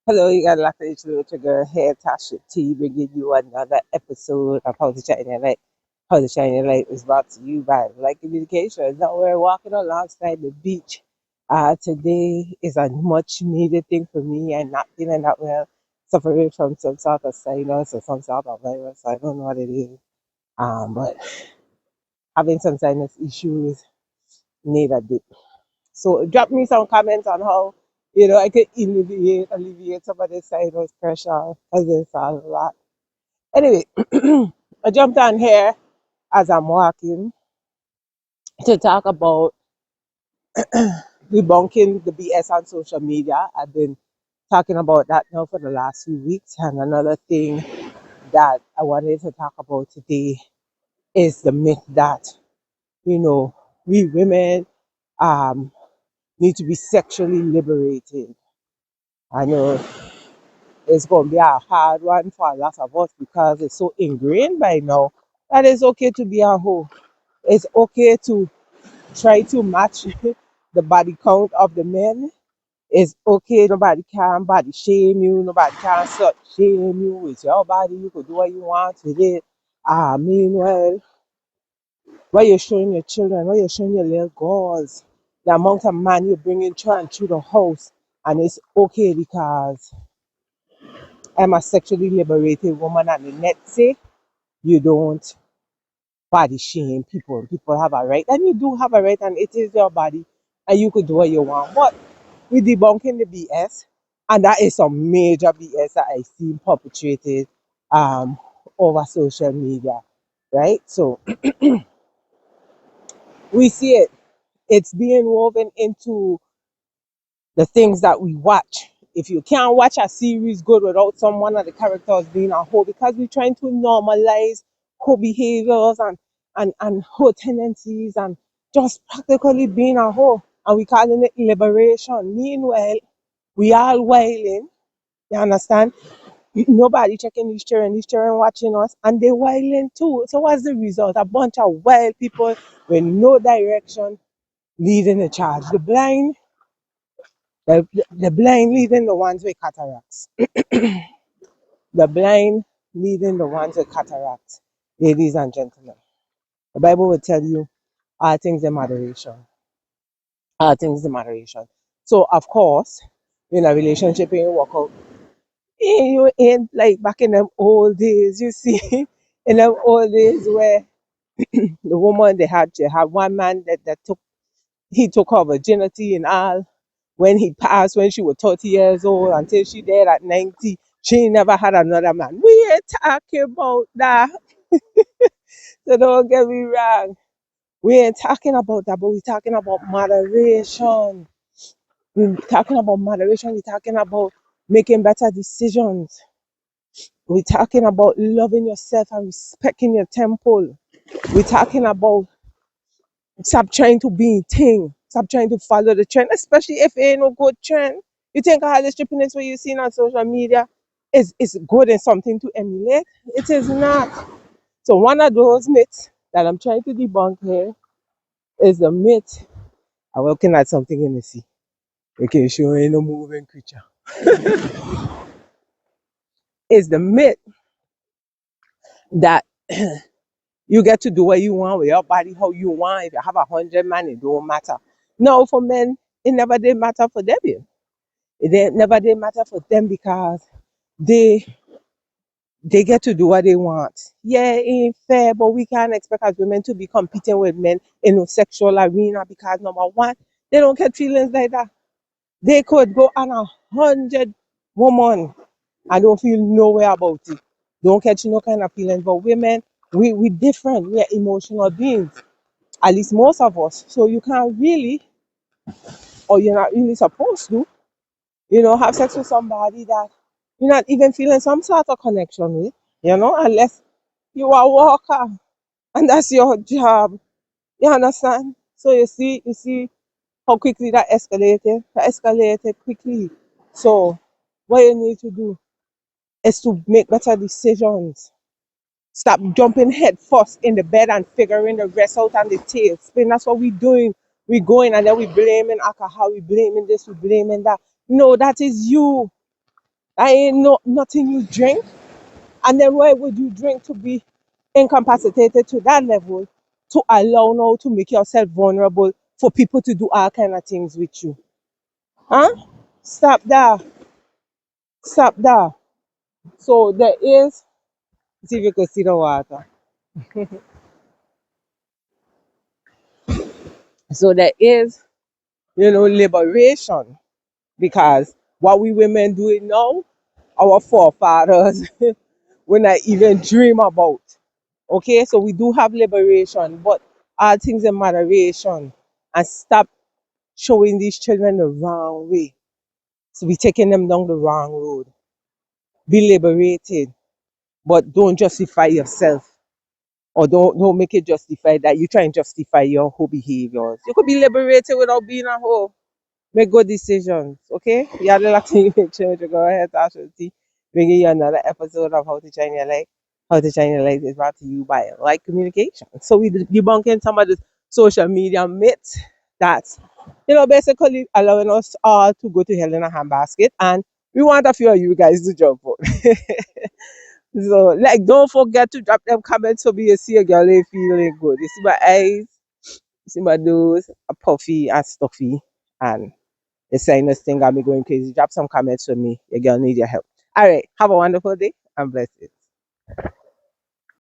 Hello, you got locked into with your girl here, Tasha T, bringing you another episode of How to Shine Your Light. How to Shine Your Light is brought to you by Light Communications. Now we're walking alongside the beach. Today is a much needed thing for me. I'm not feeling that well, suffering from some sort of sinus or some sort of virus. I don't know what it is. But having some sinus issues, need a dip. So drop me some comments on how I could alleviate some of the sinus pressure because it's a lot. Anyway, I jumped on here as I'm walking to talk about debunking the BS on social media. I've been talking about that now for the last few weeks. And another thing that I wanted to talk about today is the myth that, you know, we women um, need to be sexually liberated. I know it's going to be a hard one for a lot of us because it's so ingrained by now that it's okay to be a hoe. It's okay to try to match the body count of the men. It's okay. Nobody can body shame you. Nobody can slut shame you. It's your body. You could do what you want with it. Meanwhile, what you're showing your children, what you're showing your little girls, the amount of man you're bringing through the house, and it's okay because I'm a sexually liberated woman, and the net say you don't body shame people. People have a right, and you do have a right, and it is your body, and you could do what you want. But we debunking the BS, and that is some major BS that I see perpetrated um, over social media, right? So we see it. It's being woven into the things that we watch. If you can't watch a series good without some one of the characters being a hoe, because we're trying to normalize hoe behaviors and hoe tendencies and just practically being a hoe. And we calling it liberation. Meanwhile, we all wailing, you understand? Nobody checking these children watching us, and they wailing too. So what's the result? A bunch of wild people with no direction leading the charge. The blind leading the ones with cataracts. The blind leading the ones with cataracts. Ladies and gentlemen, the Bible will tell you all things in moderation. All things in moderation. So, of course, in a relationship, ain't work out. You ain't like back in them old days, you see, in them old days where the woman they had one man that took her virginity and all. When he passed, when she was 30 years old, until she died at 90, she never had another man. We ain't talking about that. So don't get me wrong. We ain't talking about that, but we're talking about moderation. We're talking about moderation. We're talking about making better decisions. We're talking about loving yourself and respecting your temple. We're talking about stop trying to be thing. Stop trying to follow the trend, especially if it ain't no good trend. You think all the strippiness what you see on social media is good and something to emulate? It is not. So one of those myths that I'm trying to debunk here is the myth. I'm looking at something in the sea. Okay, sure ain't no moving creature. Is the myth that you get to do what you want with your body how you want. If you have 100 man, it don't matter. No, for men, it never did matter for them. Never did matter for them because they they get to do what they want. Yeah, it ain't fair, but we can't expect as women to be competing with men in a sexual arena because number one, they don't get feelings like that. They could go on 100 woman and don't feel nowhere about it. Don't catch no kind of feelings. But women, we different. We're emotional beings. At least most of us. So you can't really, or you're not really supposed to, have sex with somebody that you're not even feeling some sort of connection with, unless you are a walker and that's your job. You understand? So you see how quickly that escalated. That escalated quickly. So what you need to do is to make better decisions. Stop jumping head first in the bed and figuring the rest out on the tailspin. That's what we're doing. We're going and then we blaming alcohol, we blaming this, we blaming that. No, that is you. I ain't nothing you drink. And then why would you drink to be incapacitated to that level to allow now to make yourself vulnerable for people to do all kind of things with you? Huh? Stop there. Stop there. So there is, see if you can see the water. So there is, liberation because what we women doing now, our forefathers will not even dream about. Okay, so we do have liberation, but all things in moderation and stop showing these children the wrong way. So we taking them down the wrong road. Be liberated, but don't justify yourself. Or don't make it justify that you try and justify your whole behaviors. You could be liberated without being a hoe. Make good decisions, okay? You have the Latin church. Go ahead, Ashanti. Bringing you another episode of How to Shine Your Light. How to Shine Your Light is brought to you by Light Communication. So we debunking some of the social media myths that, basically allowing us all to go to hell in a handbasket. And we want a few of you guys to jump on. So, like, don't forget to drop them comments so me you see a girl ain't feeling good. You see my eyes, you see my nose, a puffy and stuffy, and the sinus thing got me going crazy. Drop some comments for me. Your girl need your help. All right. Have a wonderful day and blessings.